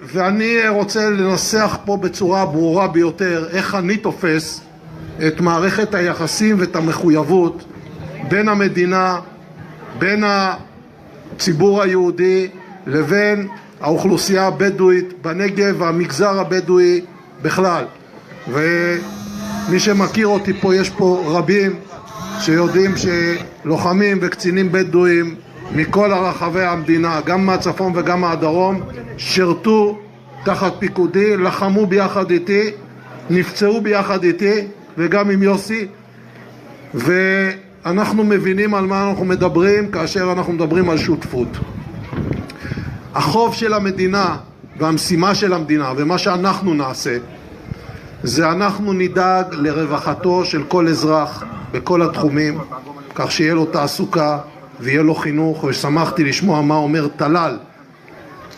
ואני רוצה לנסח פה בצורה ברורה ביותר איך אני תופס את מערכת היחסים ואת המחויבות בין המדינה, בין הציבור היהודי לבין האוכלוסייה הבדואית בנגב והמגזר הבדואי בכלל. ומי שמכיר אותי פה, יש פה רבים שיודעים שלוחמים וקצינים בדואים מכל הרחבי המדינה, גם מהצפון וגם מהדרום, שרתו תחת פיקודי, לחמו ביחד איתי, נפצעו ביחד איתי וגם עם יוסי, ואנחנו מבינים על מה אנחנו מדברים כאשר אנחנו מדברים על שותפות. החוב של המדינה והמשימה של המדינה ומה שאנחנו נעשה זה אנחנו נדאג לרווחתו של כל אזרח בכל התחומים, כך שיהיה לו תעסוקה ויהיה לו חינוך. ושמחתי לשמוע מה אומר טלל.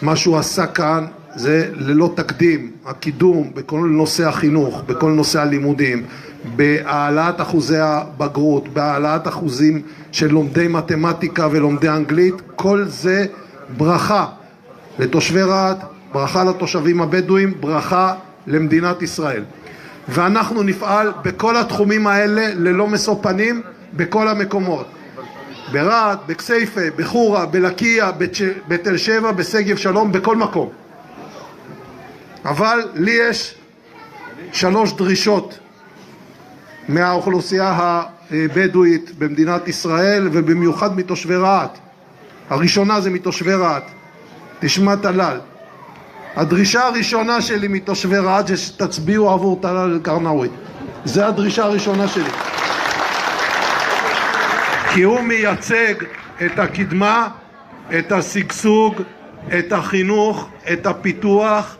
מה שהוא עשה כאן זה ללא תקדים, הקידום בכל נושא החינוך, בכל נושא הלימודים, בהעלאת אחוזי הבגרות, בהעלאת אחוזים של לומדי מתמטיקה ולומדי אנגלית. כל זה ברכה לתושבי רהט, ברכה לתושבים הבדואים, ברכה למדינת ישראל. ואנחנו נפעל בכל התחומים האלה ללא משוא פנים בכל המקומות, ברהט, בכסייפה, בחורה, בלקיה, בתל שבע, בשגב שלום, בכל מקום. אבל לי יש 3 דרישות מהאוכלוסייה הבדואית במדינת ישראל, ובמיוחד מתושבי רהט. הראשונה זה מתושבי רהט. תשמע טלל, הדרישה הראשונה שלי מתושבי רהט זה שתצביעו עבור טלל אל-קרנאווי. זה הדרישה הראשונה שלי, כי הוא מייצג את הקדמה, את השגשוג, את החינוך, את הפיתוח,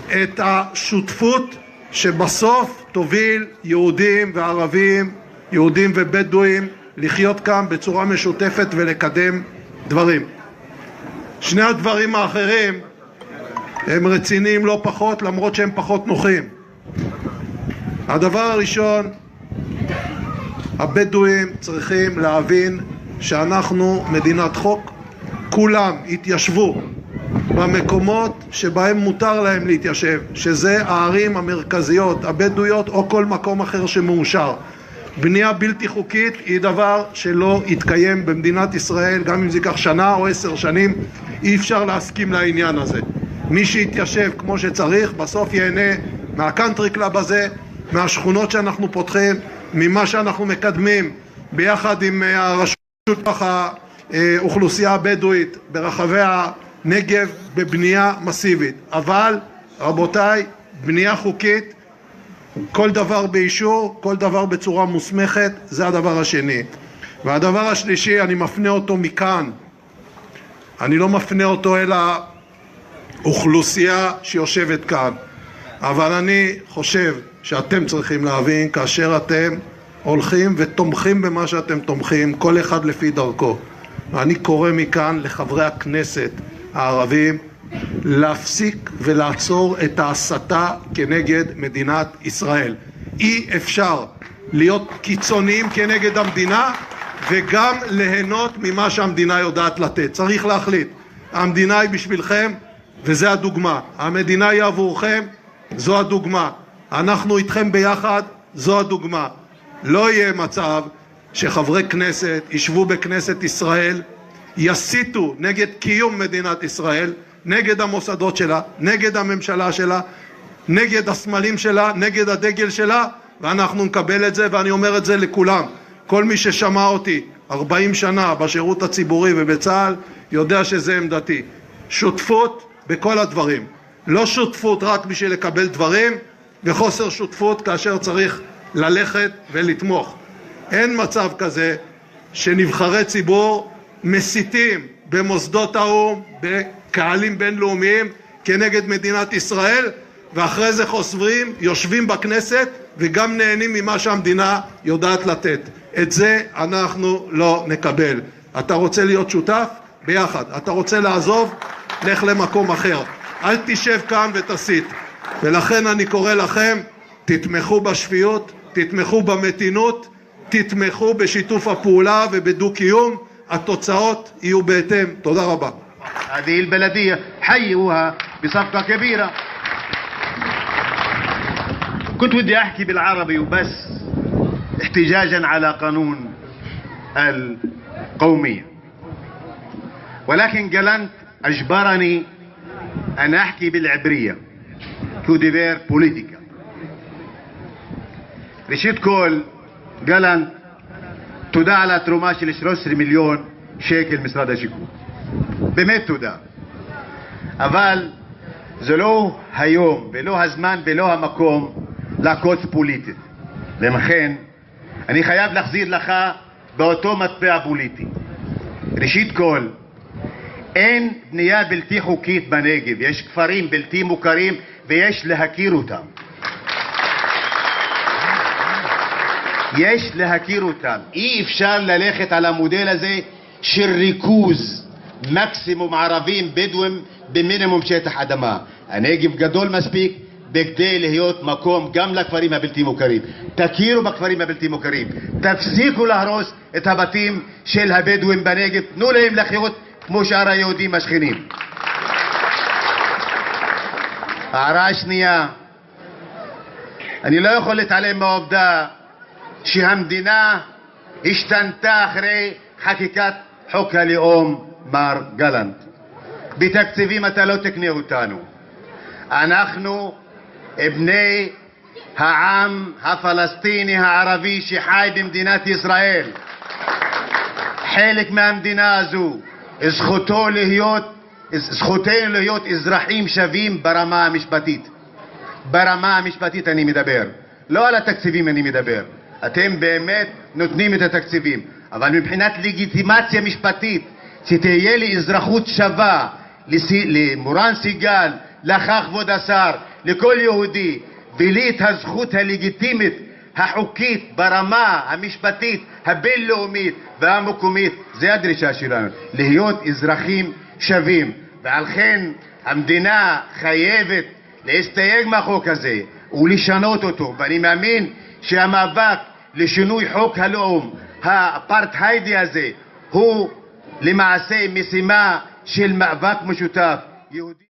את השותפות שבסוף תוביל יהודים וערבים, יהודים ובדואים, לחיות כאן בצורה משותפת ולקדם דברים. שני הדברים האחרים הם רציניים לא פחות, למרות שהם פחות נוחים. הדבר הראשון, הבדואים צריכים להבין שאנחנו מדינת חוק. כולם התיישבו במקומות שבהם מותר להם להתיישב, שזה הערים המרכזיות הבדואיות או כל מקום אחר שמאושר. בנייה בלתי חוקית היא דבר שלא יתקיים במדינת ישראל, גם אם זה ייקח שנה או 10 שנים. אי אפשר להסכים לעניין הזה. מי שיתיישב כמו שצריך בסוף ייהנה מהקאנטרי קלאב הזה, מהשכונות שאנחנו פותחים, ממה שאנחנו מקדמים ביחד עם הרשות האוכלוסייה הבדואית ברחבי הנגב בבנייה מסיבית. אבל רבותיי, בנייה חוקית, כל דבר באישור, כל דבר בצורה מוסמכת, זה הדבר השני. והדבר השלישי, אני מפנה אותו מכאן, אני לא מפנה אותו אל האוכלוסייה שיושבת כאן, אבל אני חושב שאתם צריכים להבין, כאשר אתם הולכים ותומכים במה שאתם תומכים, כל אחד לפי דרכו, אני קורא מכאן לחברי הכנסת הערבים להפסיק ולעצור את ההסתה כנגד מדינת ישראל. אי אפשר להיות קיצוניים כנגד המדינה וגם ליהנות ממה שהמדינה יודעת לתת. צריך להחליט, המדינה היא בשבילכם וזה הדוגמה, המדינה היא עבורכם, זו הדוגמה, אנחנו איתכם ביחד, זו הדוגמה. לא יהיה מצב שחברי כנסת ישבו בכנסת ישראל, יסיתו נגד קיום מדינת ישראל, נגד המוסדות שלה, נגד הממשלה שלה, נגד הסמלים שלה, נגד הדגל שלה, ואנחנו נקבל את זה. ואני אומר את זה לכולם, כל מי ששמע אותי 40 שנה בשירות הציבורי ובצה"ל יודע שזה עמדתי. שותפות בכל הדברים, לא שותפות רק בשביל לקבל דברים, וחוסר שותפות כאשר צריך ללכת ולתמוך. אין מצב כזה שנבחרי ציבור מסיתים במוסדות האו"ם, בקהלים בינלאומיים כנגד מדינת ישראל, ואחרי זה חוזרים, יושבים בכנסת וגם נהנים ממה שהמדינה יודעת לתת. את זה אנחנו לא נקבל. אתה רוצה להיות שותף? ביחד. אתה רוצה לעזוב? לך למקום אחר. אל תשב כאן ותסית. ולכן אני קורא לכם, תתמכו בשפיות, תתמכו במתינות, תתמכו בשיתוף הפעולה ובדו-קיום, התוצאות יהיו בהתאם. תודה רבה. هذه البلدية حيوها بصفقة كبيرة. كنت بدي أحكي بالعربي وبس احتجاجا على قانون القومية، ولكن جالنت أجبرني أن أحكي بالعبرية كوديفير بوليتيكا. ראשית כל, גלנט, תודה על התרומה של 13 מיליון שקל משרד השיכון. באמת תודה. אבל זה לא היום ולא הזמן ולא המקום לעקוץ פוליטית. ולכן אני חייב להחזיר לך באותו מטבע פוליטי. ראשית כל, אין בנייה בלתי חוקית בנגב. יש כפרים בלתי מוכרים ויש להכיר אותם. יש להכיר אותם. אי אפשר ללכת על המודל הזה של ריכוז מקסימום ערבים בדואים במינימום שטח אדמה. הנגב גדול מספיק בכדי להיות מקום גם לכפרים הבלתי מוכרים. תכירו בכפרים הבלתי מוכרים. תפסיקו להרוס את הבתים של הבדואים בנגב. תנו להם לחיות כמו שאר היהודים השכנים. הערה השנייה, אני לא יכול להתעלם מהעובדה שהמדינה השתנתה אחרי חקיקת חוק הלאום, מר גלנט. בתקציבים אתה לא תקנה אותנו. אנחנו בני העם הפלסטיני הערבי שחי במדינת ישראל. חלק מהמדינה הזו. זכותנו להיות אזרחים שווים ברמה המשפטית. ברמה המשפטית אני מדבר. לא על התקציבים אני מדבר. אתם באמת נותנים את התקציבים, אבל מבחינת לגיטימציה משפטית, שתהיה לי אזרחות שווה למורן סיגל, לך כבוד השר, לכל יהודי, ולי את הזכות הלגיטימית החוקית ברמה המשפטית הבינלאומית והמקומית, זה הדרישה שלנו, להיות אזרחים שווים. ועל כן המדינה חייבת להסתייג מהחוק הזה ולשנות אותו, ואני מאמין שהמאבק לשינוי חוק הלאום האפרטהיידי הזה הוא למעשה משימה של מאבק משותף יהודי.